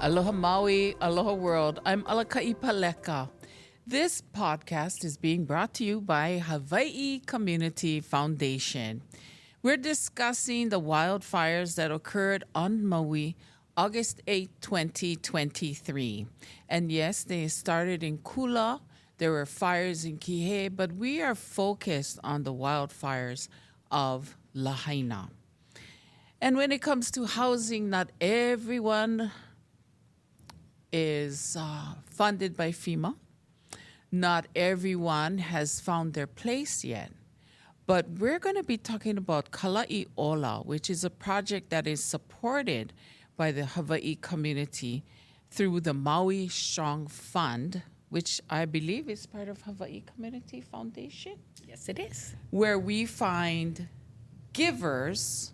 Aloha Maui, aloha world. I'm Alakai Paleka. This podcast is being brought to you by Hawaii Community Foundation. We're discussing the wildfires that occurred on Maui August 8, 2023. And yes, they started in Kula. There were fires in Kihei, but we are focused on the wildfires of Lahaina. And when it comes to housing, not everyone is funded by FEMA. Not everyone has found their place yet. But we're going to be talking about Kala'iola, which is a project that is supported by the Hawaii community through the Maui Strong Fund, which I believe is part of Hawaii Community Foundation. Yes, it is. Where we find givers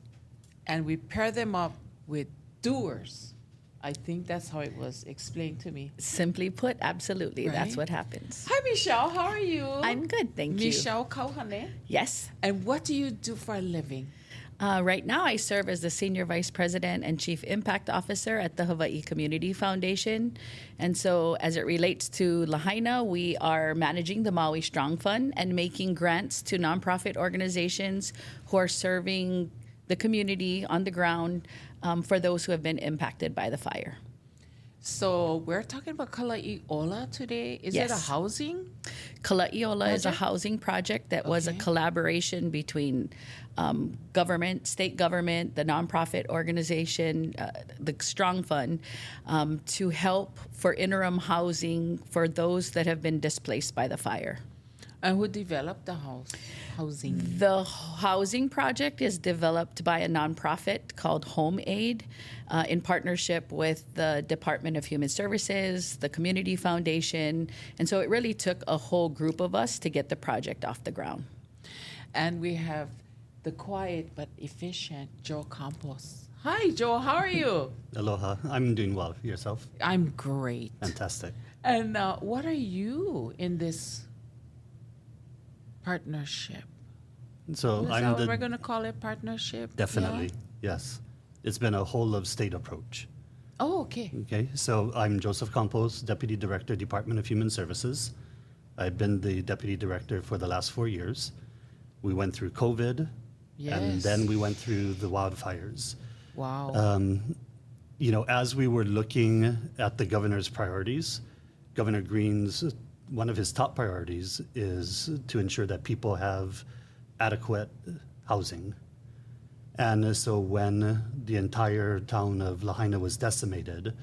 and we pair them up with doers. I think that's how it was explained to me. Simply put, absolutely. Right? That's what happens. Hi, Michelle. How are you? I'm good, thank you. Michelle Kaʻuhane. Yes. And what do you do for a living? Right now, I serve as the Senior Vice President and Chief Impact Officer at the Hawaii Community Foundation. And so as it relates to Lahaina, we are managing the Maui Strong Fund and making grants to nonprofit organizations who are serving the community on the ground for those who have been impacted by the fire. So we're talking about Kala'iola today. Is it a housing? Kala'iola is a housing project that was a collaboration between government, state government, the nonprofit organization, the Strong Fund, to help for interim housing for those that have been displaced by the fire. And who developed the housing? The housing project is developed by a nonprofit called Home Aid in partnership with the Department of Human Services, the Community Foundation. And so it really took a whole group of us to get the project off the ground. And we have the quiet but efficient Joe Campos. Hi, Joe. How are you? Aloha. I'm doing well. Yourself? I'm great. Fantastic. And what are you in this partnership? So Is that what we're going to call it, partnership? Definitely, yes. It's been a whole of state approach. Oh, okay. Okay, so I'm Joseph Campos, Deputy Director, Department of Human Services. I've been the Deputy Director for the last 4 years. We went through COVID, and then we went through the wildfires. Wow. As we were looking at the governor's priorities, Governor Green's one of his top priorities is to ensure that people have adequate housing. And so when the entire town of Lahaina was decimated,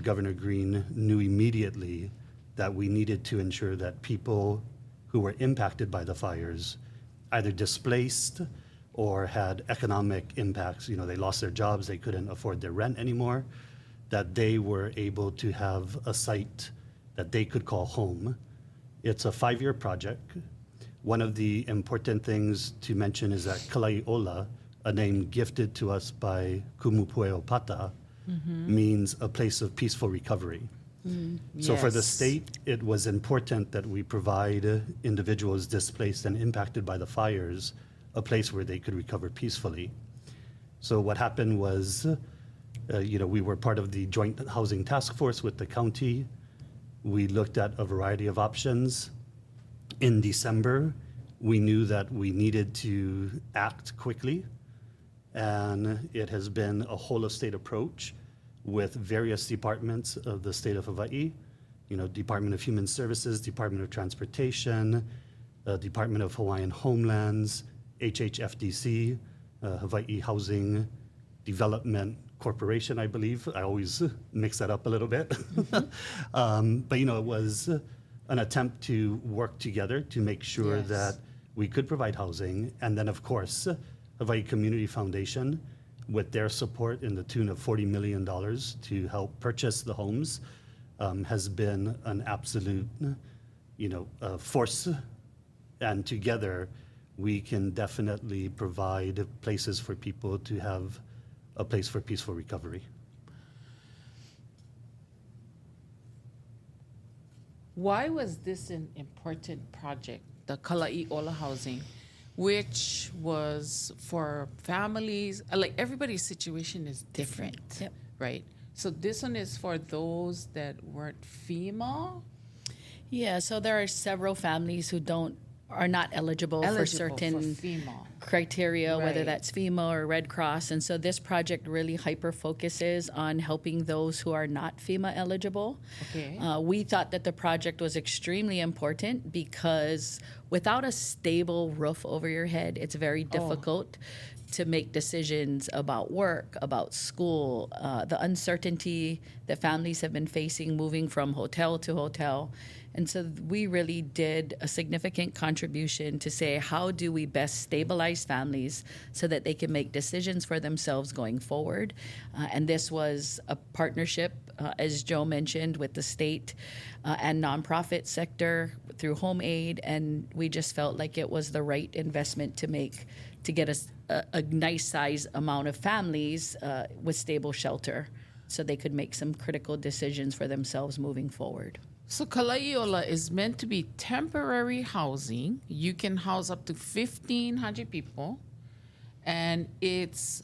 Governor Green knew immediately that we needed to ensure that people who were impacted by the fires, either displaced or had economic impacts, they lost their jobs, they couldn't afford their rent anymore, that they were able to have a site that they could call home. It's a 5-year project. One of the important things to mention is that Kala'iola, a name gifted to us by Kumupueo Pata, means a place of peaceful recovery. So for the state, it was important that we provide individuals displaced and impacted by the fires a place where they could recover peacefully. So what happened was, we were part of the Joint Housing Task Force with the county. We looked at a variety of options. In December, we knew that we needed to act quickly, and it has been a whole of state approach with various departments of the state of Hawaii, Department of Human Services, Department of Transportation, Department of Hawaiian Homelands, HHFDC, Hawaii Housing Development Corporation, I believe. I always mix that up a little bit. But, it was an attempt to work together to make sure that we could provide housing. And then, of course, Hawaii Community Foundation, with their support in the tune of $40 million to help purchase the homes, has been an absolute, force. And together, we can definitely provide places for people to have a place for peaceful recovery. Why was this an important project, the Kala'iola housing, which was for families? Like everybody's situation is different, right? So this one is for those that weren't FEMA? Yeah, so there are several families who are not eligible for certain FEMA. criteria, whether Right. that's FEMA or Red Cross. And so this project really hyper focuses on helping those who are not FEMA eligible. Okay. We thought that the project was extremely important because without a stable roof over your head, it's very difficult to make decisions about work, about school, the uncertainty that families have been facing moving from hotel to hotel. And so we really did a significant contribution to say, how do we best stabilize families so that they can make decisions for themselves going forward? And this was a partnership, as Joe mentioned, with the state and nonprofit sector through Home Aid. And we just felt like it was the right investment to make to get a nice size amount of families with stable shelter so they could make some critical decisions for themselves moving forward. So Kalaʻiola is meant to be temporary housing. You can house up to 1,500 people. And it's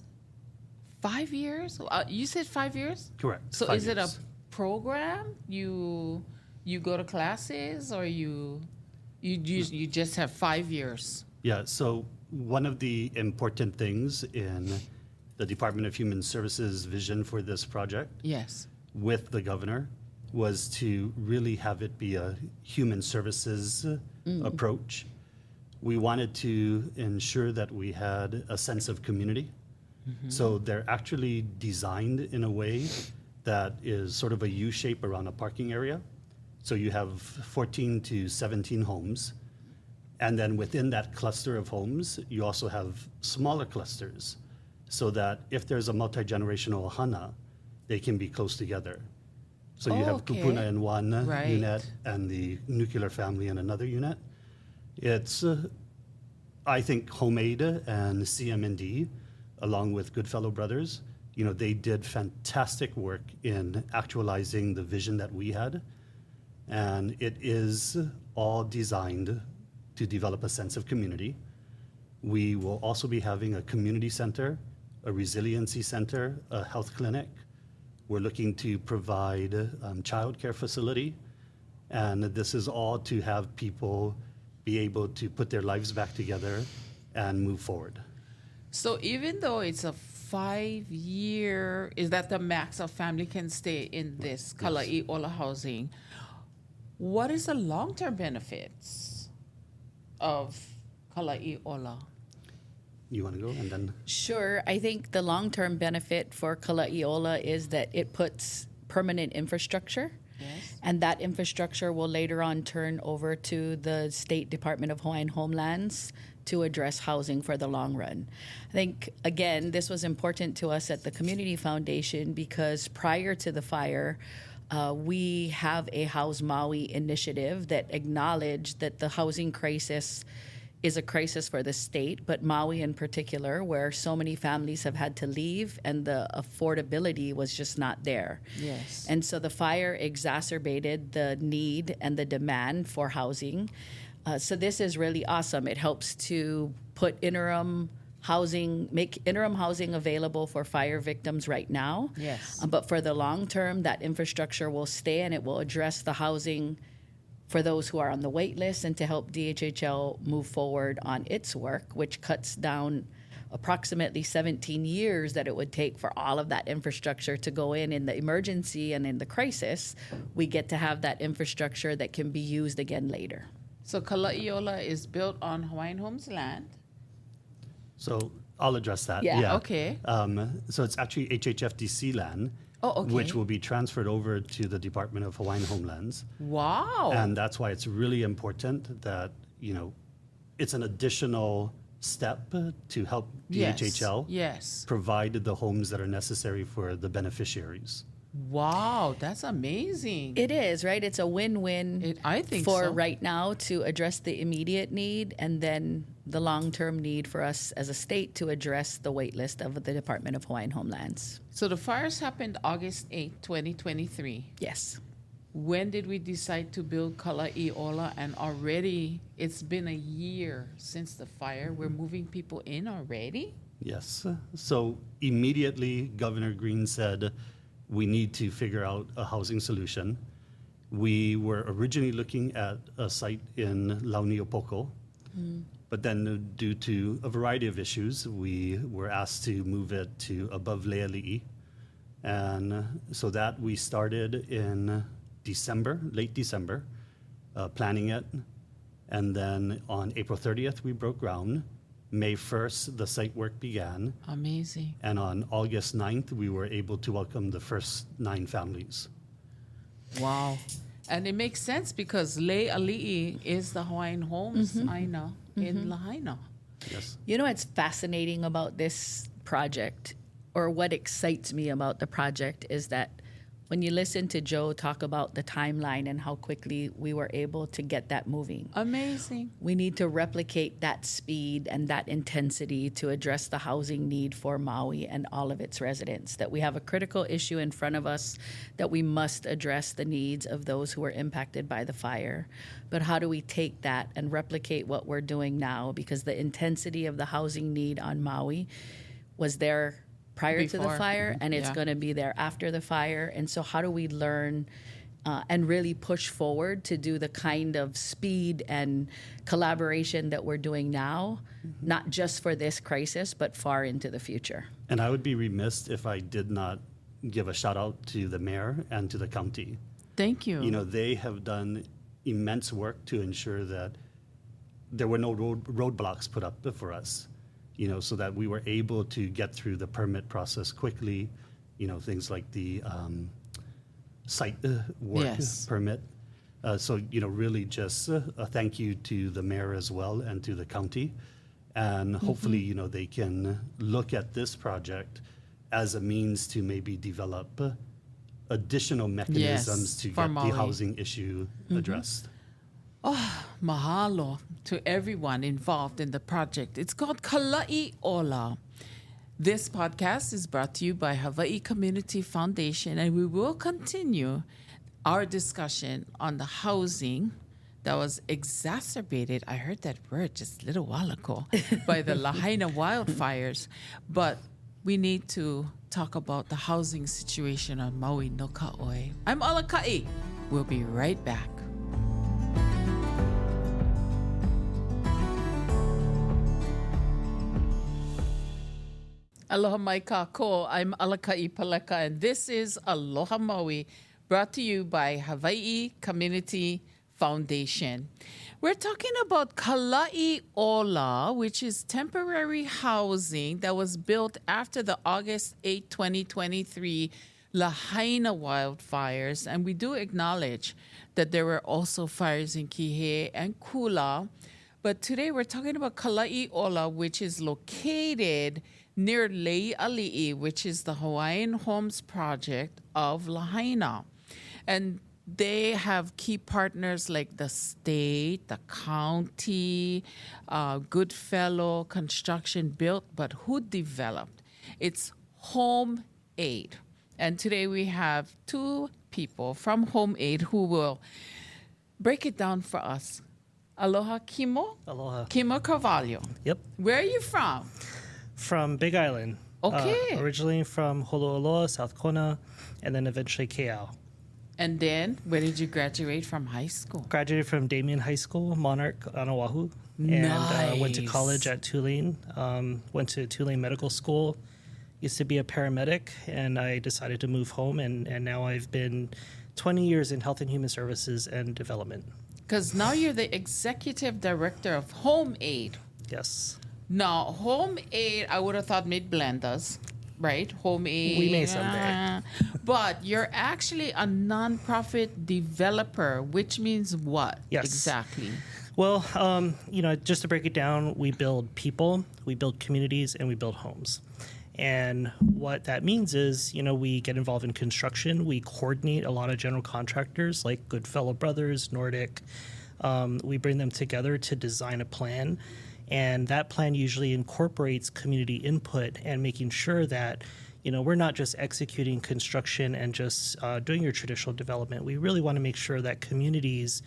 5 years? You said 5 years? Correct. So 5 is it a years. program? You go to classes, or you just have 5 years? Yeah, so one of the important things in the Department of Human Services vision for this project Yes. with the governor was to really have it be a human services approach. We wanted to ensure that we had a sense of community. So they're actually designed in a way that is sort of a U shape around a parking area. So you have 14 to 17 homes. And then within that cluster of homes, you also have smaller clusters so that if there's a multi-generational hana, they can be close together. So you have Okay. kupuna in one Right. unit and the nuclear family in another unit. It's, I think, Home Aid and CMND, along with Goodfellow Brothers, they did fantastic work in actualizing the vision that we had. And it is all designed to develop a sense of community. We will also be having a community center, a resiliency center, a health clinic. We're looking to provide childcare facility. And this is all to have people be able to put their lives back together and move forward. So even though it's a 5 year, is that the max a family can stay in this Kalaʻiola housing? What is the long-term benefits of Kalaʻiola? You want to go and then? Sure. I think the long-term benefit for Kalaʻiola is that it puts permanent infrastructure. Yes. And that infrastructure will later on turn over to the State Department of Hawaiian Homelands to address housing for the long run. I think, again, this was important to us at the Community Foundation because prior to the fire, we have a House Maui initiative that acknowledged that the housing crisis is a crisis for the state, but Maui in particular, where so many families have had to leave and the affordability was just not there. Yes. And so the fire exacerbated the need and the demand for housing. So this is really awesome. It helps to put make interim housing available for fire victims right now. Yes. But for the long term, that infrastructure will stay and it will address the housing for those who are on the wait list and to help DHHL move forward on its work, which cuts down approximately 17 years that it would take for all of that infrastructure to go in the emergency and in the crisis. We get to have that infrastructure that can be used again later. So Kalaʻiola is built on Hawaiian Homes land. So I'll address that. Yeah. Okay. So it's actually HHFDC land, Oh, okay. which will be transferred over to the Department of Hawaiian Homelands. Wow. And that's why it's really important that, it's an additional step to help DHHL Yes. provide the homes that are necessary for the beneficiaries. Wow, that's amazing. It is, right? It's a win-win I think for so. right now to address the immediate need and then the long-term need for us as a state to address the wait list of the Department of Hawaiian Homelands. So the fires happened August 8th, 2023. Yes. When did we decide to build Kalaʻiola? And already it's been a year since the fire. We're moving people in already? Yes. So immediately, Governor Green said, we need to figure out a housing solution. We were originally looking at a site in Launiopoko, but then due to a variety of issues, we were asked to move it to above Laʻi. And so that we started in December, late December, planning it. And then on April 30th, we broke ground. May 1st, the site work began. Amazing. And on August 9th, we were able to welcome the first 9 families. Wow. And it makes sense because Laʻi is the Hawaiian homes, Aina, in Lahaina. Yes. You know what's fascinating about this project, or what excites me about the project, is that when you listen to Joe talk about the timeline and how quickly we were able to get that moving. Amazing. We need to replicate that speed and that intensity to address the housing need for Maui and all of its residents. That we have a critical issue in front of us, that we must address the needs of those who were impacted by the fire. But how do we take that and replicate what we're doing now? Because the intensity of the housing need on Maui was there prior to the fire, and it's going to be there after the fire. And so how do we learn and really push forward to do the kind of speed and collaboration that we're doing now, not just for this crisis, but far into the future? And I would be remiss if I did not give a shout out to the mayor and to the county. Thank you. You know, they have done immense work to ensure that there were no roadblocks put up for us. You know, so that we were able to get through the permit process quickly, you know, things like the site work permit. So, you know, really just a thank you to the mayor as well and to the county. And hopefully, you know, they can look at this project as a means to maybe develop additional mechanisms to get the housing issue addressed. Oh, mahalo to everyone involved in the project. It's called Kalaiʻola. This podcast is brought to you by Hawaii Community Foundation, and we will continue our discussion on the housing that was exacerbated, I heard that word just a little while ago, by the Lahaina wildfires. But we need to talk about the housing situation on Maui no Ka'oi. I'm Alaka'i. We'll be right back. Aloha mai kākou. I'm Alaka'i Paleka, and this is Aloha Maui, brought to you by Hawaii Community Foundation. We're talking about Kalaiʻola, which is temporary housing that was built after the August 8, 2023 Lahaina wildfires. And we do acknowledge that there were also fires in Kihei and Kula. But today we're talking about Kalaiʻola, which is located near Laʻi, which is the Hawaiian Homes Project of Lahaina. And they have key partners like the state, the county, Goodfellow Construction built, but who developed? It's Home Aid. And today we have 2 people from Home Aid who will break it down for us. Aloha, Kimo. Aloha. Kimo Carvalho. Yep. Where are you from? From Big Island. Okay. Originally from Holoʻoloa, South Kona, and then eventually Keao. And then, where did you graduate from high school? Graduated from Damien High School, Monarch, on Oahu. And went to college at Tulane. Went to Tulane Medical School. Used to be a paramedic, and I decided to move home. And now I've been 20 years in health and human services and development. Because now you're the executive director of Home Aid. Yes. Now, Home Aid, I would have thought made blenders, right? Home Aid. We may someday. But you're actually a nonprofit developer, which means what? Yes. Exactly. Well, just to break it down, we build people, we build communities, and we build homes. And what that means is, we get involved in construction. We coordinate a lot of general contractors like Goodfellow Brothers, Nordic. We bring them together to design a plan. And that plan usually incorporates community input and making sure that, we're not just executing construction and just doing your traditional development. We really want to make sure that communities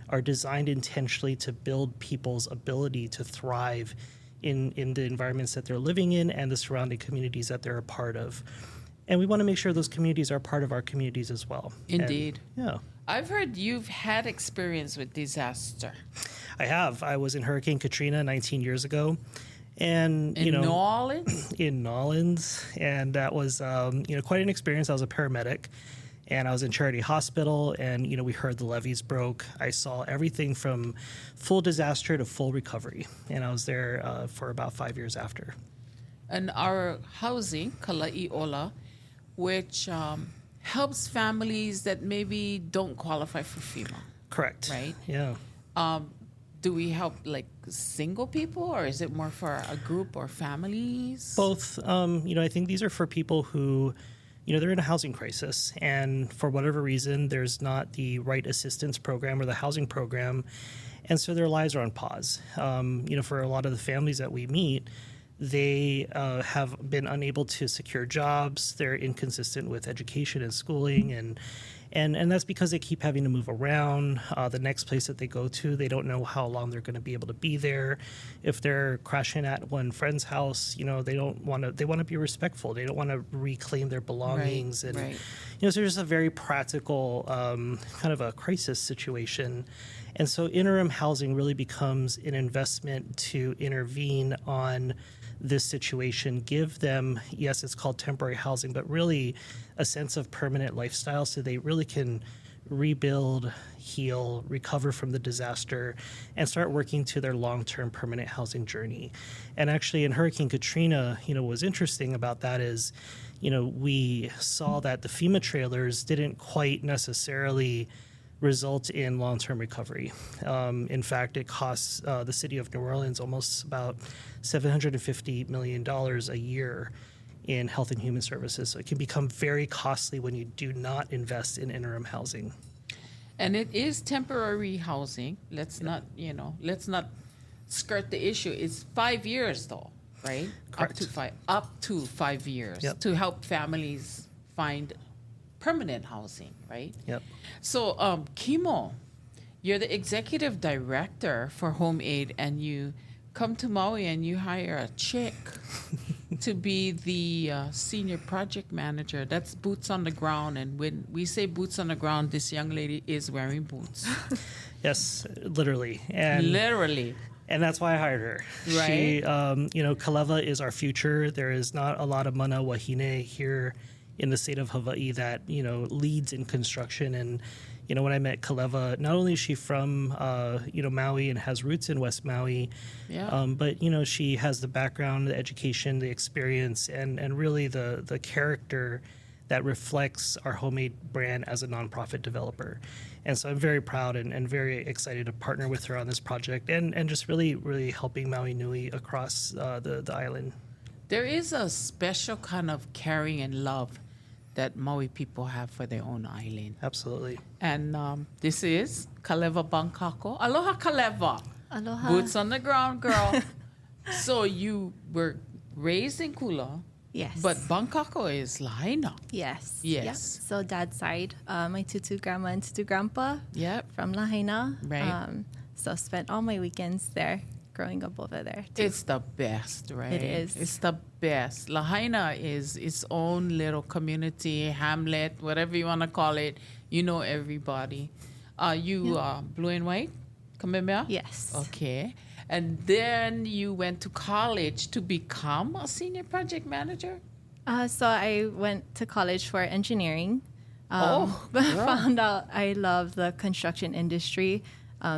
are designed intentionally to build people's ability to thrive in the environments that they're living in and the surrounding communities that they're a part of. And we want to make sure those communities are part of our communities as well. Indeed. And, yeah. I've heard you've had experience with disaster. I have. I was in Hurricane Katrina 19 years ago. And, In New Orleans? In New Orleans. And that was, quite an experience. I was a paramedic. And I was in Charity Hospital, and, we heard the levees broke. I saw everything from full disaster to full recovery. And I was there for about 5 years after. And our housing, Kala'iola, which helps families that maybe don't qualify for FEMA. Correct. Right? Yeah. Do we help like single people, or is it more for a group or families? Both. I think these are for people who, they're in a housing crisis, and for whatever reason, there's not the right assistance program or the housing program, and so their lives are on pause. For a lot of the families that we meet, they have been unable to secure jobs. They're inconsistent with education and schooling, and that's because they keep having to move around. The next place that they go to, they don't know how long they're going to be able to be there. If they're crashing at one friend's house, they don't want to. They want to be respectful. They don't want to reclaim their belongings, Right. So there's a very practical kind of a crisis situation. And so interim housing really becomes an investment to intervene on this situation, give them, yes, it's called temporary housing, but really a sense of permanent lifestyle so they really can rebuild, heal, recover from the disaster, and start working to their long-term permanent housing journey. And actually in Hurricane Katrina, what was interesting about that is, we saw that the FEMA trailers didn't quite necessarily result in long-term recovery. In fact, it costs the city of New Orleans almost about $750 million a year in health and human services. So it can become very costly when you do not invest in interim housing. And it is temporary housing. Let's not skirt the issue. It's 5 years though, right? Correct. Up to 5 years to help families find permanent housing, right? Yep. So, Kimo, you're the executive director for Home Aid, and you come to Maui and you hire a chick to be the senior project manager. That's boots on the ground. And when we say boots on the ground, this young lady is wearing boots. Yes, literally. And Literally. And that's why I hired her. Right. She, Kalewa is our future. There is not a lot of mana wahine here in the state of Hawaii that, leads in construction. And, when I met Kalewa, not only is she from, Maui and has roots in West Maui, but, she has the background, the education, the experience, and really the character that reflects our homemade brand as a nonprofit developer. And so I'm very proud and very excited to partner with her on this project and just really, really helping Maui Nui across the island. There is a special kind of caring and love that Maui people have for their own island. Absolutely. And this is Kalewa Bancaco. Aloha Kalewa. Aloha. Boots on the ground, girl. So you were raised in Kula. Yes. But Bancaco is Lahaina. Yes. Yes. Yep. So dad's side, my tutu grandma and tutu grandpa Yep. from Lahaina. Right. So spent all my weekends there growing up over there. It's the best, right? It is. It's the best. Lahaina is its own little community, hamlet, whatever you want to call it. You know everybody. You blue and white? Kamehameha? Yes. Okay. And then you went to college to become a senior project manager? So I went to college for engineering. Girl. Found out I love the construction industry.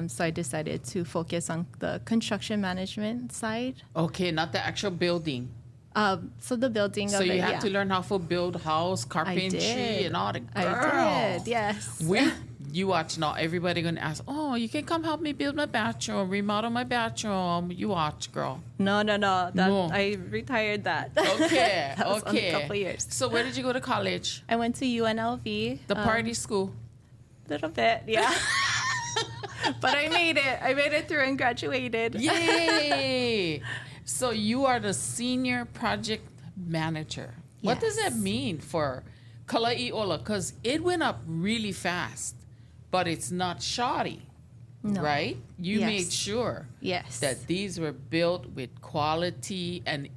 So I decided to focus on the construction management side. Okay, not the actual building. So the building So of it, you had to learn how to build house, carpentry, did. and all the girl. I did, yes. You watch now. Everybody gonna ask, "Oh, you can come help me build my bathroom, remodel my bathroom." You watch, girl. No. No. I retired that. Okay, That was okay. on a couple years. So where did you go to college? I went to UNLV. The party school. Little bit, yeah. But I made it. I made it through and graduated. Yay! So you are the senior project manager. What does that Yes. mean for Kala'iola? Because it went up really fast, but it's not shoddy, No. right? You Yes. made sure Yes. that these were built with quality, and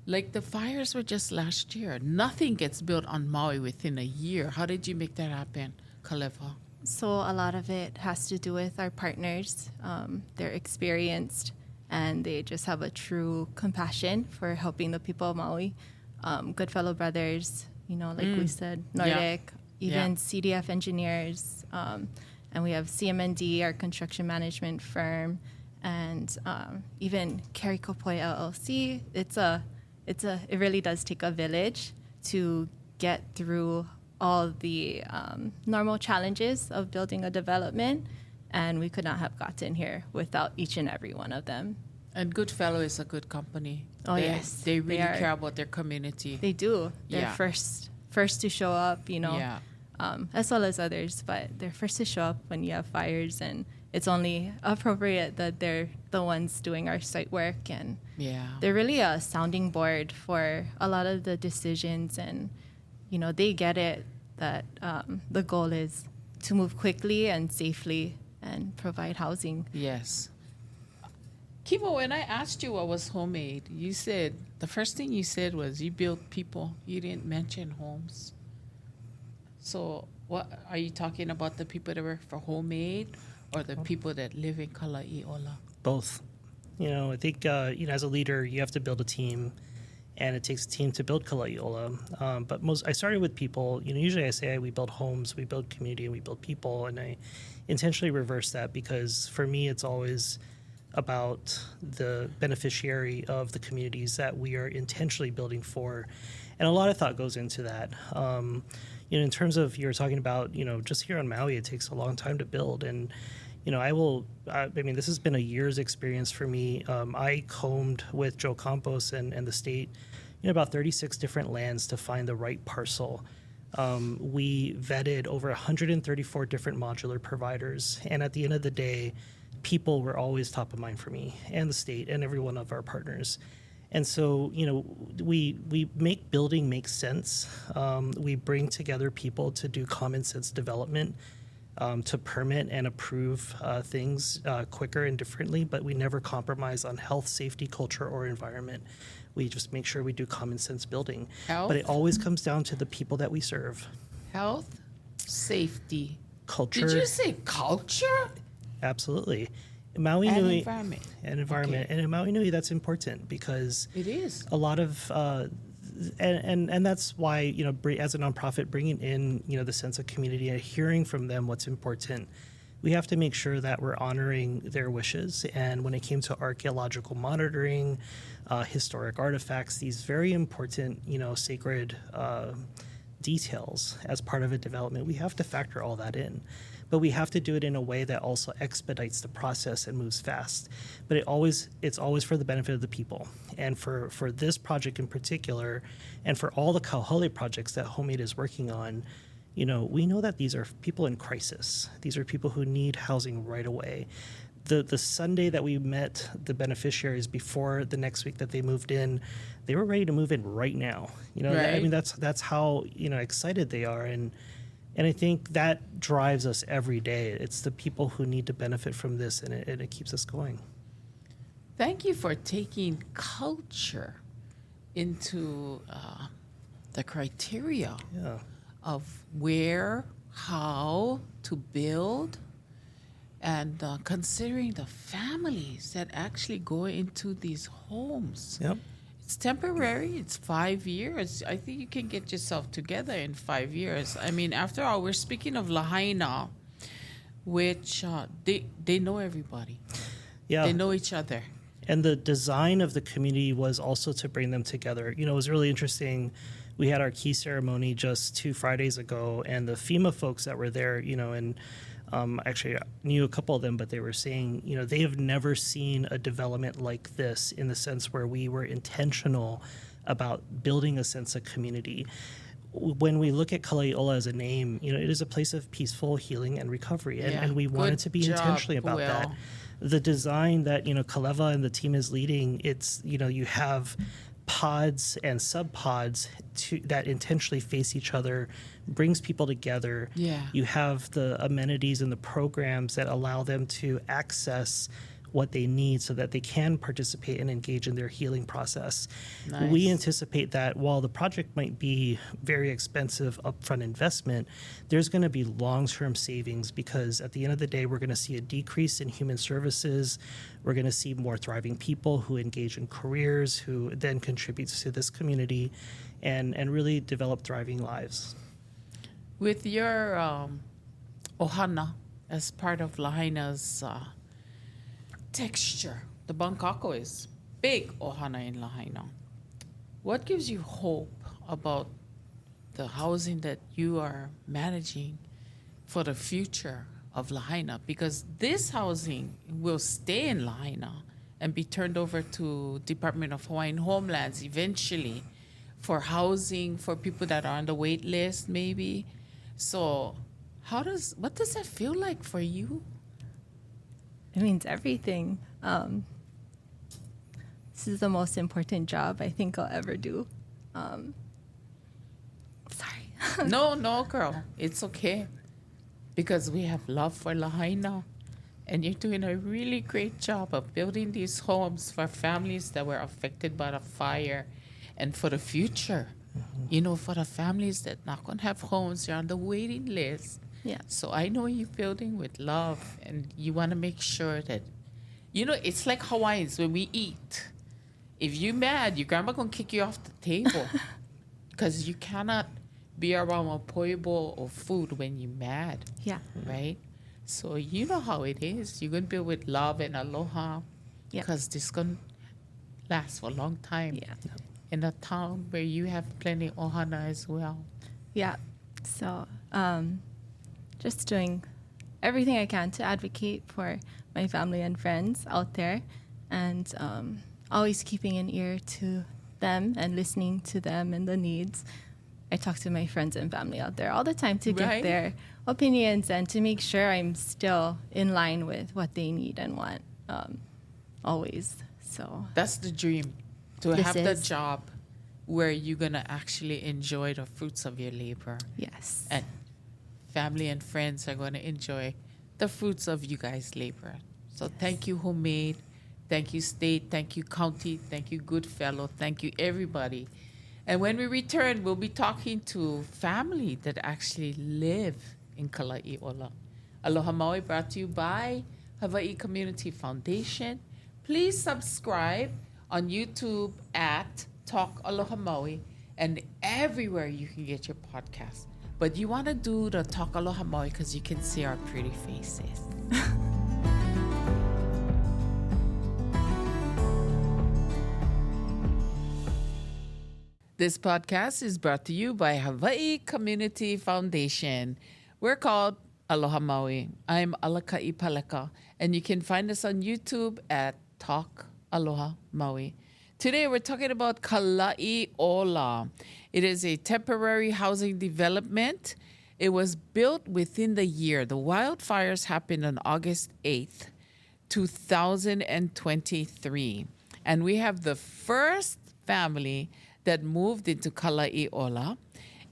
Like the fires were just last year. Nothing gets built on Maui within a year. How did you make that happen, Kalewa? So a lot of it has to do with our partners. They're experienced and they just have a true compassion for helping the people of Maui. Goodfellow Brothers, like we said, Nordic, even CDF engineers. And we have CMND, our construction management firm, and even Karikopoi LLC. It really does take a village to get through all the normal challenges of building a development, and we could not have gotten here without each and every one of them. And Goodfellow is a good company. Oh, yes. They really care about their community. They do. They're first to show up, as well as others, but they're first to show up when you have fires, and it's only appropriate that they're the ones doing our site work, and they're really a sounding board for a lot of the decisions, and they get it that the goal is to move quickly and safely and provide housing. Yes. Kimo, when I asked you what was homemade, you said, the first thing you said was you built people. You didn't mention homes. So what are you talking about, the people that work for homemade or the people that live in Kalaiʻola? Both. I think, as a leader, you have to build a team, and it takes a team to build Kalaiʻola. But I started with people. Usually I say we build homes, we build community, and we build people, and I intentionally reverse that because for me it's always about the beneficiary of the communities that we are intentionally building for. And a lot of thought goes into that. In terms of you're talking about, just here on Maui, it takes a long time to build. And, this has been a year's experience for me. I combed with Joe Campos and the state, about 36 different lands to find the right parcel. We vetted over 134 different modular providers. And at the end of the day, people were always top of mind for me and the state and every one of our partners. And so, we make building make sense. We bring together people to do common sense development, to permit and approve things quicker and differently, but we never compromise on health, safety, culture, or environment. We just make sure we do common sense building. Health? But it always comes down to the people that we serve. Health, safety. Culture. Did you say culture? Absolutely. Maui And Nui, environment. And environment. Okay. And in Maui Nui, that's important because It is. a lot of, and that's why, as a nonprofit, bringing in, the sense of community and hearing from them what's important, we have to make sure that we're honoring their wishes. And when it came to archaeological monitoring, historic artifacts, these very important, sacred details as part of a development, we have to factor all that in. But we have to do it in a way that also expedites the process and moves fast. But it's always for the benefit of the people. And for this project in particular, and for all the Kaʻuhane projects that Homemade is working on, we know that these are people in crisis. These are people who need housing right away. The Sunday that we met the beneficiaries before the next week that they moved in, they were ready to move in right now. Right. That's how excited they are, and I think that drives us every day. It's the people who need to benefit from this, and it keeps us going. Thank you for taking culture into the criteria of where, how to build, and considering the families that actually go into these homes. Yep. It's temporary. It's 5 years. I think you can get yourself together in 5 years. After all, we're speaking of Lahaina, which they know everybody. Yeah. They know each other. And the design of the community was also to bring them together. It was really interesting. We had our key ceremony just 2 Fridays ago, and the FEMA folks that were there, and actually I knew a couple of them, but they were saying, they have never seen a development like this in the sense where we were intentional about building a sense of community. When we look at Kalaiʻola as a name, it is a place of peaceful healing and recovery, and we wanted to be intentionally about that. The design that, Kalewa and the team is leading, it's, you have pods and subpods that intentionally face each other, brings people together. Yeah. You have the amenities and the programs that allow them to access what they need so that they can participate and engage in their healing process. Nice. We anticipate that while the project might be very expensive upfront investment, there's going to be long-term savings because at the end of the day, we're going to see a decrease in human services. We're going to see more thriving people who engage in careers, who then contributes to this community and really develop thriving lives. With your ohana as part of Lahaina's texture, the Bancaco is big ohana in Lahaina. What gives you hope about the housing that you are managing for the future of Lahaina? Because this housing will stay in Lahaina and be turned over to Department of Hawaiian Homelands eventually for housing for people that are on the wait list maybe. So what does that feel like for you? It means everything. This is the most important job I think I'll ever do. Sorry. No, girl. It's okay. Because we have love for Lahaina. And you're doing a really great job of building these homes for families that were affected by the fire and for the future. You know, for the families that not going to have homes, they're on the waiting list. Yeah. So I know you're building with love, and you want to make sure that, you know, it's like Hawaiians when we eat. If you're mad, your grandma going to kick you off the table because you cannot be around a poibo or food when you're mad. Yeah. Right? So you know how it is. You're going to build with love and aloha because this going to last for a long time. Yeah. In a town where you have plenty ohana as well. Yeah. So just doing everything I can to advocate for my family and friends out there and always keeping an ear to them and listening to them and the needs. I talk to my friends and family out there all the time to get their opinions and to make sure I'm still in line with what they need and want always. So that's the dream. To have the job where you're going to actually enjoy the fruits of your labor. Yes. And family and friends are going to enjoy the fruits of you guys' labor. So thank you, Homemade. Thank you, State. Thank you, County. Thank you, Goodfellow. Thank you, everybody. And when we return, we'll be talking to family that actually live in Kalai'ola. Aloha Maui brought to you by Hawaii Community Foundation. Please subscribe on YouTube at Talk Aloha Maui and everywhere you can get your podcast. But you want to do the Talk Aloha Maui because you can see our pretty faces. This podcast is brought to you by Hawaii Community Foundation. We're called Aloha Maui. I'm Alakai Paleka, and you can find us on YouTube at Talk Aloha Maui. Today we're talking about Kalai'ola. It is a temporary housing development. It was built within the year. The wildfires happened on August 8th, 2023. And we have the first family that moved into Kalai'ola.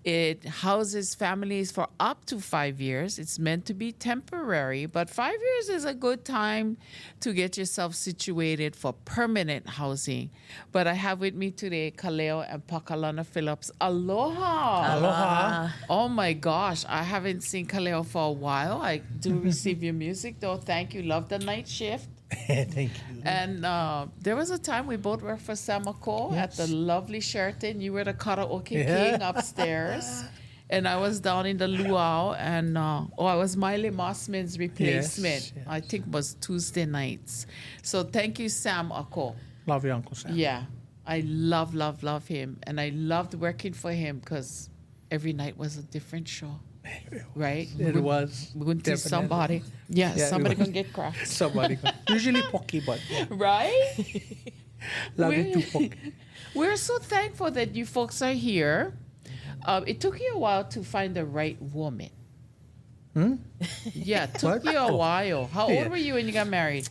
It houses families for up to 5 years. It's meant to be temporary, but 5 years is a good time to get yourself situated for permanent housing. But I have with me today Kaleo and Pakalana Phillips. Aloha! Aloha! Oh my gosh, I haven't seen Kaleo for a while. I do receive your music though. Thank you. Love the night shift. Thank you. And there was a time we both worked for Samako at the lovely Sheraton. You were the karaoke king upstairs. And I was down in the luau. And I was Miley Mossman's replacement. Yes. I think it was Tuesday nights. So thank you, Sam Ako. Love you, Uncle Sam. Yeah. I love him. And I loved working for him because every night was a different show. Right? It was. We're going to definitely. somebody. Yeah, somebody going to get cracked. Somebody. Usually Pocky, but yeah. Right? Love you too, Pocky. We're so thankful that you folks are here. It took you a while to find the right woman. Yeah, it took you a while. How old were you when you got married?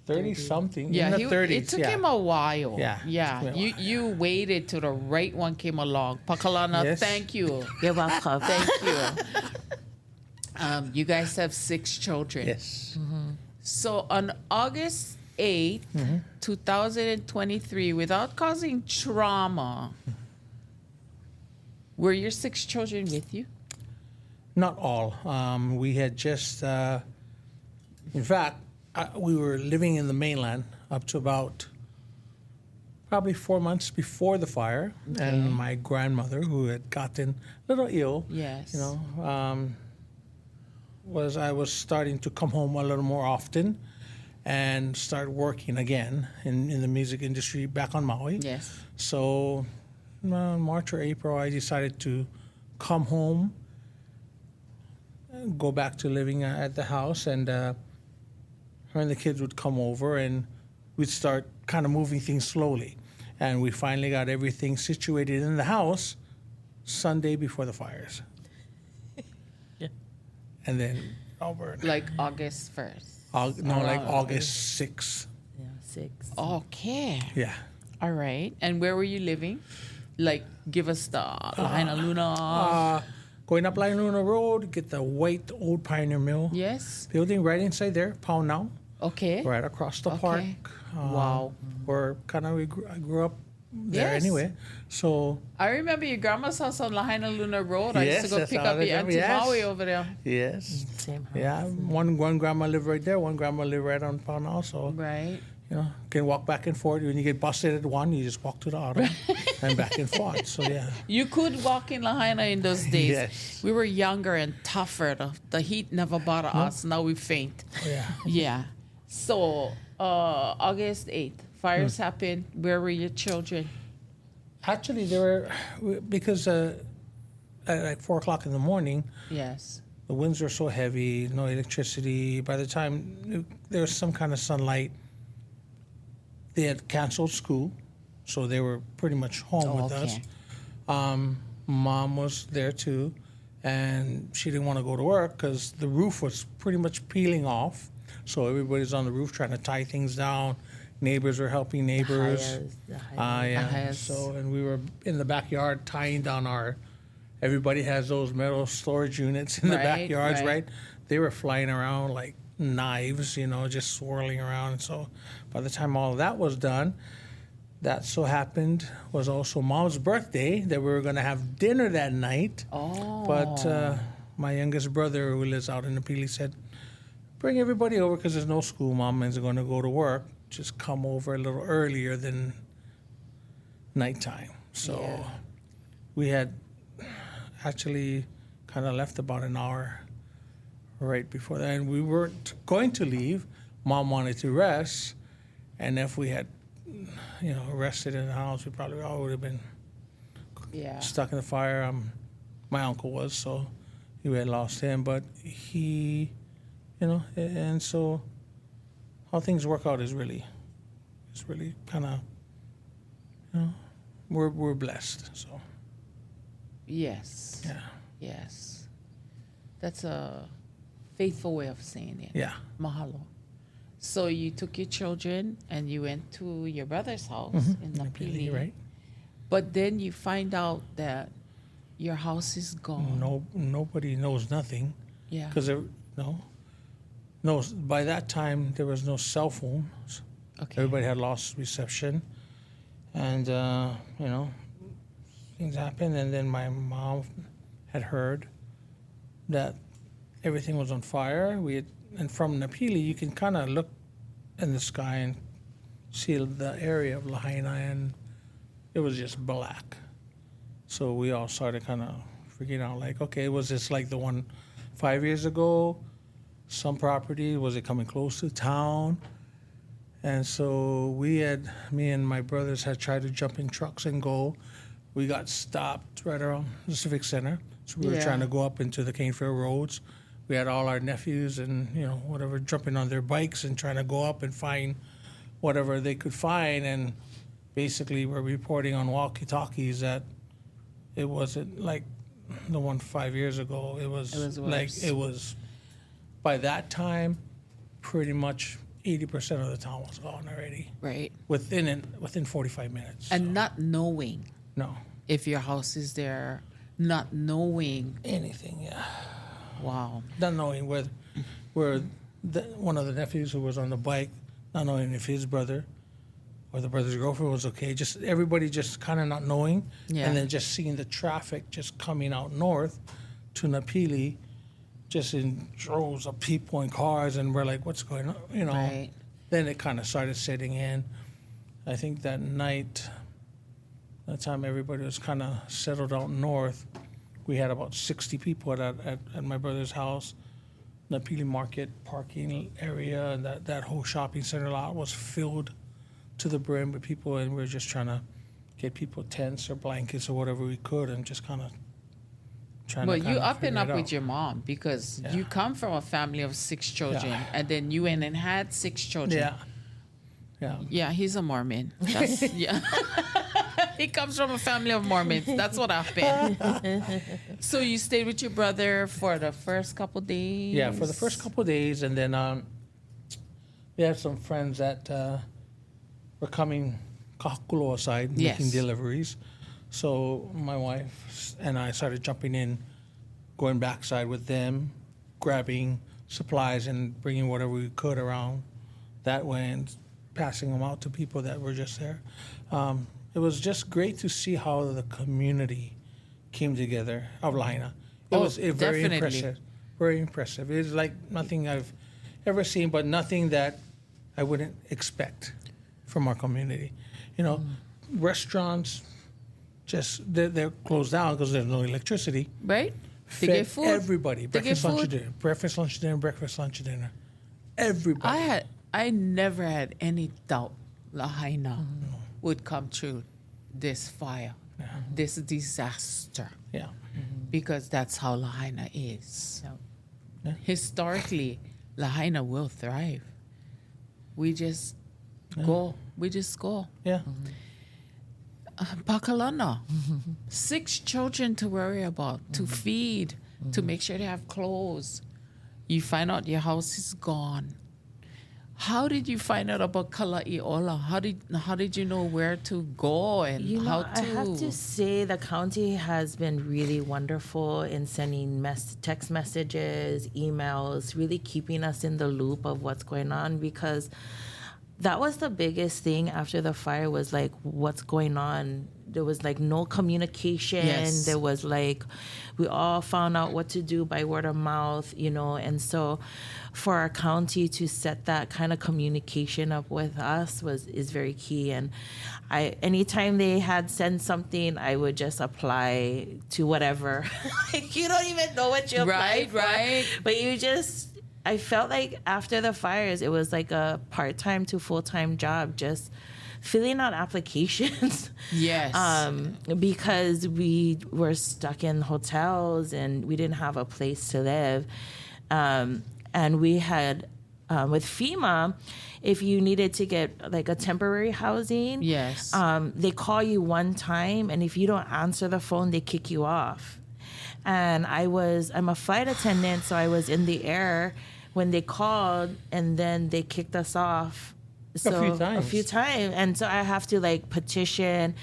30-something. Yeah, in the 30s. it took him a while. Yeah. You waited till the right one came along. Pakalana, Yes. thank you. You're welcome. Thank you. You guys have 6 children. Yes. So on August 8th, 2023, without causing trauma, were your 6 children with you? Not all. We had just, in fact, we were living in the mainland up to about probably 4 months before the fire. And my grandmother, who had gotten a little ill, Yes. you know, I was starting to come home a little more often and start working again in the music industry back on Maui. Yes. So March or April, I decided to come home, go back to living at the house, and her and the kids would come over, and we'd start kind of moving things slowly. And we finally got everything situated in the house Sunday before the fires. And then over. Like August 1st. Like August 6th. Yeah, 6. Okay. Yeah. All right. And where were you living? Like, give us the Lahaina Luna. Going up Lahaina Luna Road, get the white old Pioneer Mill Yes. building right inside there, Pound Now, Okay. right across the Okay. park. Wow. Where kind of I grew up there Yes. anyway. So I remember your grandma's house on Lahaina Luna Road. I used Yes, to go that's pick how up I your remember, Auntie yes. Maui over there. yes, Same house. yeah. One grandma lived right there. One grandma lived right on Pound Now. So Right. you know, can walk back and forth. When you get busted at one, you just walk to the other and back and forth. So yeah. You could walk in Lahaina in those days. Yes. We were younger and tougher. The heat never bothered us. Now we faint. Yeah. Yeah. So, August 8th, fires happened. Where were your children? Actually, there were because at like 4:00 in the morning, Yes. the winds were so heavy, no electricity. By the time there was some kind of sunlight, they had canceled school, so they were pretty much home with us. Mom was there too, and she didn't want to go to work because the roof was pretty much peeling off. So everybody's on the roof trying to tie things down. Neighbors were helping neighbors. Ahayas. So, and we were in the backyard tying down everybody has those metal storage units in the Right, backyards, right. right? They were flying around like knives, just swirling around. And so by the time all of that was done, that so happened was also Mom's birthday, that we were going to have dinner that night. Oh. But my youngest brother, who lives out in the Pili, said, bring everybody over because there's no school. Mom is going to go to work. Just come over a little earlier than nighttime. So Yeah. we had actually kind of left about an hour right before that. And we weren't going to leave. Mom wanted to rest. And if we had, rested in the house, we probably all would have been Yeah. stuck in the fire. My uncle was, so we had lost him. But he, and so how things work out is really kind of, we're blessed. So Yes. yeah, Yes. That's a faithful way of saying it. yeah. Mahalo. So you took your children and you went to your brother's house in Napili, Right. But then you find out that your house is gone. Nobody knows nothing Yeah. because no. By that time there was no cell phones. Okay. Everybody had lost reception, and things happened. And then my mom had heard that everything was on fire. And from Napili, you can kind of look in the sky and see the area of Lahaina, and it was just black. So we all started kind of freaking out, like, okay, was this like the one 5 years ago? Some property, was it coming close to town? And so me and my brothers had tried to jump in trucks and go. We got stopped right around the Civic Center. So we were Yeah. trying to go up into the Canefield roads. We had all our nephews and, whatever, jumping on their bikes and trying to go up and find whatever they could find. And basically we're reporting on walkie-talkies that it wasn't like the one 5 years ago. It was like, worse. it was, by that time, pretty much 80% of the town was gone already. Right. Within 45 minutes. And not knowing No. if your house is there, not knowing. Anything, yeah. Wow. Not knowing where one of the nephews who was on the bike, not knowing if his brother or the brother's girlfriend was okay. Just everybody just kind of not knowing. Yeah. And then just seeing the traffic just coming out north to Napili, just in droves of people and cars. And we're like, what's going on? You know, Right. Then it kind of started setting in. I think that night, that time everybody was kind of settled out north, we had about 60 people at my brother's house. Napili Market parking area, and that whole shopping center lot was filled to the brim with people, and we were just trying to get people tents or blankets or whatever we could, and just kind of trying Well, to you up and figure up it with out. your mom because Yeah. you come from a family of 6 children, Yeah. and then you went and had 6 children. Yeah. Yeah. Yeah, he's a Mormon. That's, yeah. He comes from a family of Mormons. That's what happened. So you stayed with your brother for the first couple days? Yeah, for the first couple of days, and then we had some friends that were coming Kaʻuhane side making Yes. deliveries. So my wife and I started jumping in, going backside with them, grabbing supplies and bringing whatever we could around that way and passing them out to people that were just there. It was just great to see how the community came together of Lahaina. It Oh, was very definitely. impressive. Very impressive. It's like nothing I've ever seen, but nothing that I wouldn't expect from our community. You know, restaurants just they're closed down because there's no electricity. Right? They Fed get food. everybody They breakfast, get lunch, food. and dinner. Breakfast, lunch, dinner. Breakfast, lunch, dinner. Everybody. I never had any doubt Lahaina would come through this fire, this disaster, Yeah. because that's how Lahaina is. Yeah. Historically, Lahaina will thrive. We just go. We just go. Yeah. Pakalana, 6 children to worry about, to feed, to make sure they have clothes. You find out your house is gone. How did you find out about Kalai'ola? How did you know where to go and You know, how to? I have to say the county has been really wonderful in sending text messages, emails, really keeping us in the loop of what's going on, because that was the biggest thing after the fire was like, what's going on? There was like no communication. Yes. There was like, we all found out what to do by word of mouth, you know, and so for our county to set that kind of communication up with us is very key. And anytime they had sent something, I would just apply to whatever. Like, you don't even know what you apply for. Right. But I felt like after the fires, it was like a part-time to full-time job, just filling out applications. Yes. Because we were stuck in hotels and we didn't have a place to live. And we had, with FEMA, if you needed to get like a temporary housing, Yes. they call you one time, and if you don't answer the phone, they kick you off. And I'm a flight attendant, so I was in the air when they called, and then they kicked us off. So A few times. And so I have to like petition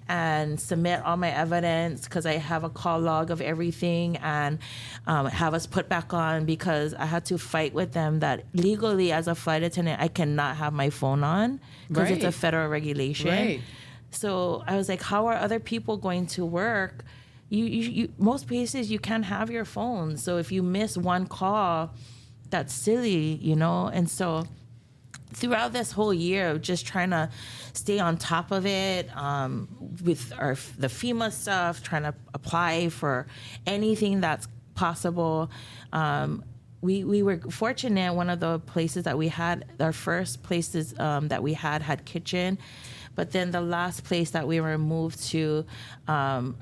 and submit all my evidence because I have a call log of everything, and have us put back on, because I had to fight with them that legally as a flight attendant, I cannot have my phone on because it's a Right. federal regulation. Right. So I was like, how are other people going to work? You most places you can't have your phone. So if you miss one call, that's silly, you know? And so throughout this whole year of just trying to stay on top of it, with the FEMA stuff, trying to apply for anything that's possible. We were fortunate. One of the places that we had, our first places that we had kitchen. But then the last place that we were moved to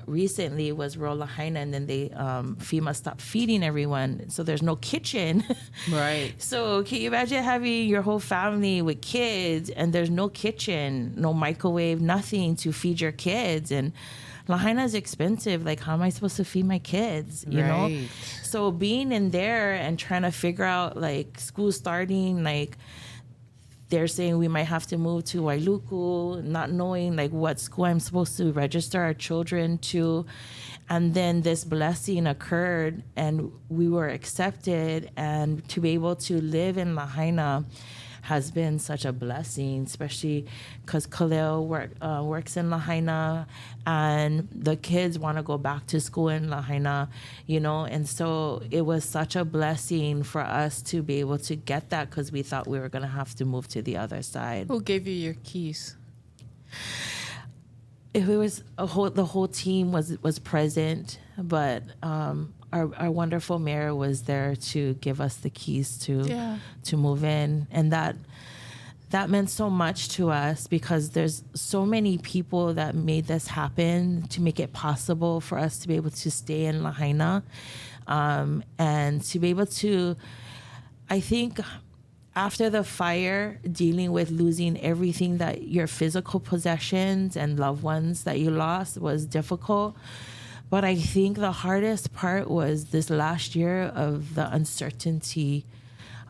recently was rural Lahaina, and then FEMA stopped feeding everyone, so there's no kitchen. Right. So can you imagine having your whole family with kids, and there's no kitchen, no microwave, nothing to feed your kids? And Lahaina is expensive. Like, how am I supposed to feed my kids? You know? Right. So being in there and trying to figure out, like, school starting, like, they're saying we might have to move to Wailuku, not knowing like what school I'm supposed to register our children to. And then this blessing occurred and we were accepted, and to be able to live in Lahaina has been such a blessing, especially because Kaleo works in Lahaina, and the kids want to go back to school in Lahaina, and so it was such a blessing for us to be able to get that, because we thought we were going to have to move to the other side. Who gave you your keys? It was the whole team was present, but our wonderful mayor was there to give us the keys to move in, and that meant so much to us, because there's so many people that made this happen to make it possible for us to be able to stay in Lahaina, and to be able to, I think, after the fire, dealing with losing everything, that your physical possessions and loved ones that you lost, was difficult. But I think the hardest part was this last year of the uncertainty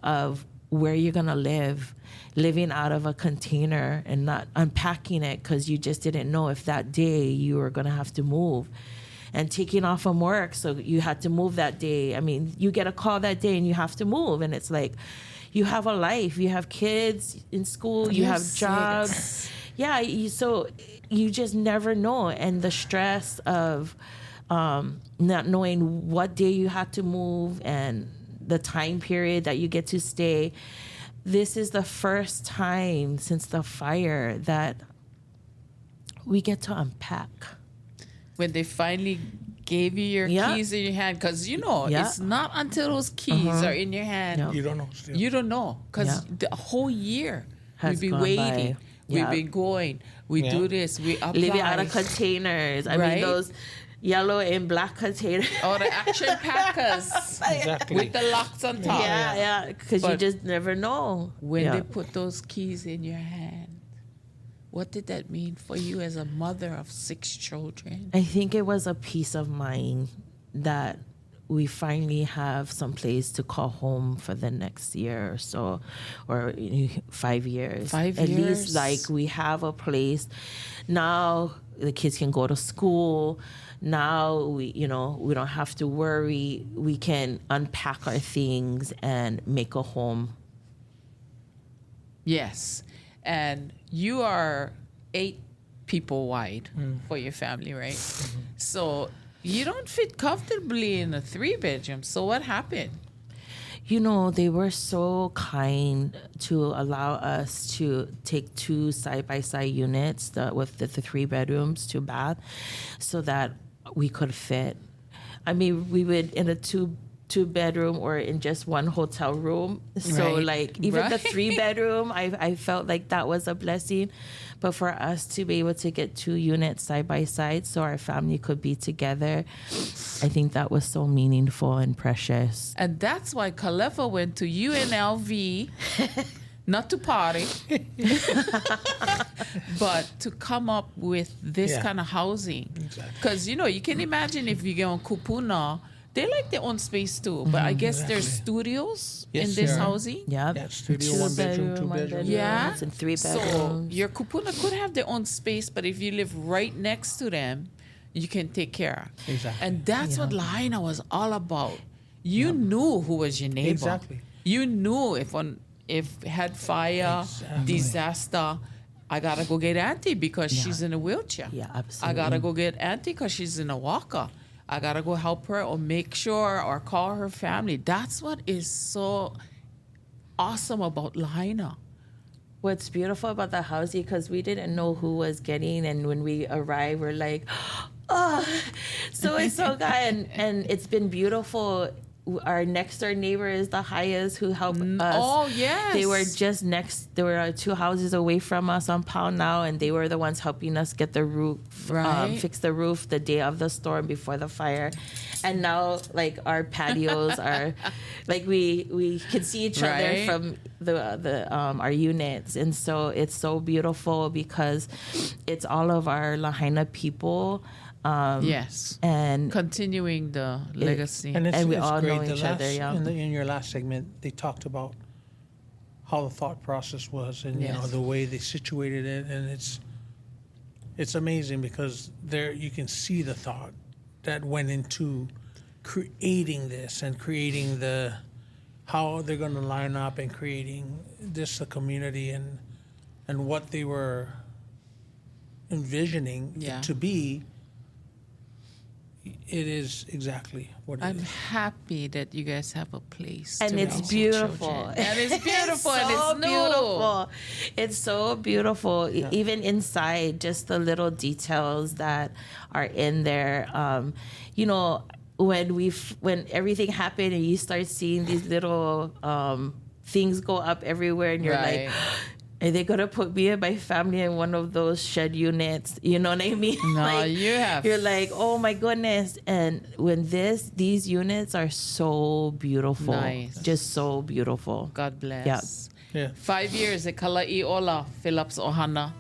of where you're going to live, living out of a container and not unpacking it, because you just didn't know if that day you were going to have to move. And taking off from work, so you had to move that day. I mean, you get a call that day and you have to move, and it's like, you have a life, you have kids in school, you have jobs. Yeah, so you just never know. And the stress of not knowing what day you have to move and the time period that you get to stay. This is the first time since the fire that we get to unpack. When they finally gave you your keys in your hand, because it's not until those keys are in your hand you don't know. Still. You don't know, because the whole year Has we've been gone waiting. by. We've been going. We do this. We apply. Living out of containers. I mean, those yellow and black containers. Or the action packers Exactly. with the locks on top. Yeah, because you just never know. When they put those keys in your hand, what did that mean for you as a mother of 6 children? I think it was a peace of mind that we finally have some place to call home for the next year or so, or 5 years. At least, like, we have a place. Now the kids can go to school. Now we don't have to worry. We can unpack our things and make a home. Yes. And you are 8 people wide for your family, right? Mm-hmm. So you don't fit comfortably in a 3-bedroom. So what happened? They were so kind to allow us to take 2 side-by-side units with the 3 bedrooms, 2 bath, so that we could fit. I mean, we would in a 2-bedroom or in just one hotel room. So even the 3-bedroom, I felt like that was a blessing. But for us to be able to get 2 units side by side so our family could be together, I think that was so meaningful and precious. And that's why Kalewa went to UNLV, not to party, but to come up with this kind of housing. Because, you can imagine if you go on Kupuna, they like their own space too, but I guess there's studios in this housing. Yeah, studio, 1 bedroom, 2 bedroom. Yeah, and 3 bedrooms. So your kupuna could have their own space, but if you live right next to them, you can take care. Exactly. And that's what Lahaina was all about. You knew who was your neighbor. Exactly. You knew if had fire, disaster, I gotta go get Auntie because she's in a wheelchair. Yeah, absolutely. I gotta go get Auntie because she's in a walker. I gotta go help her or make sure or call her family. That's what is so awesome about Lahaina. What's beautiful about the housing, because we didn't know who was getting, and when we arrived, we're like, oh, so it's so good, and it's been beautiful. Our next door neighbor is the highest who helped us. Oh, yes. They were just next. There were 2 houses away from us on Pound now, and they were the ones helping us get the roof, fix the roof the day of the storm before the fire. And now, like, our patios are, like, we can see each other from the our units, and so it's so beautiful because it's all of our Lahaina people. And continuing the legacy, and we it's all great. know each other. Yeah. In your last segment, they talked about how the thought process was, and the way they situated it, and it's amazing because there you can see the thought that went into creating this and creating how they're going to line up and creating this a community and what they were envisioning it to be. It is exactly what it I'm is. happy that you guys have a place. And to it's raise your beautiful. children. And it's beautiful. It's and so it's new. beautiful. It's so beautiful. Even inside, just the little details that are in there. You know, when everything happened and you start seeing these little things go up everywhere, and you're Right. like, are they gonna put me and my family in one of those shed units? You know what I mean? No, You're like, oh my goodness. And when these units are so beautiful, Nice. just so beautiful. God bless. Yeah. 5 years at Kalaʻi Phillips Ohana.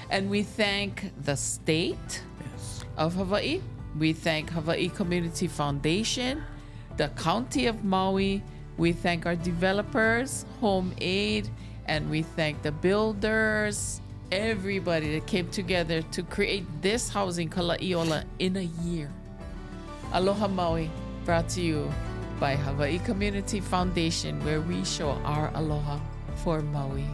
And we thank the state of Hawaii. We thank Hawaii Community Foundation, the County of Maui. We thank our developers, Home Aid, and we thank the builders, everybody that came together to create this housing, Kalaʻi in a year. Aloha Maui, brought to you by Hawaii Community Foundation, where we show our aloha for Maui.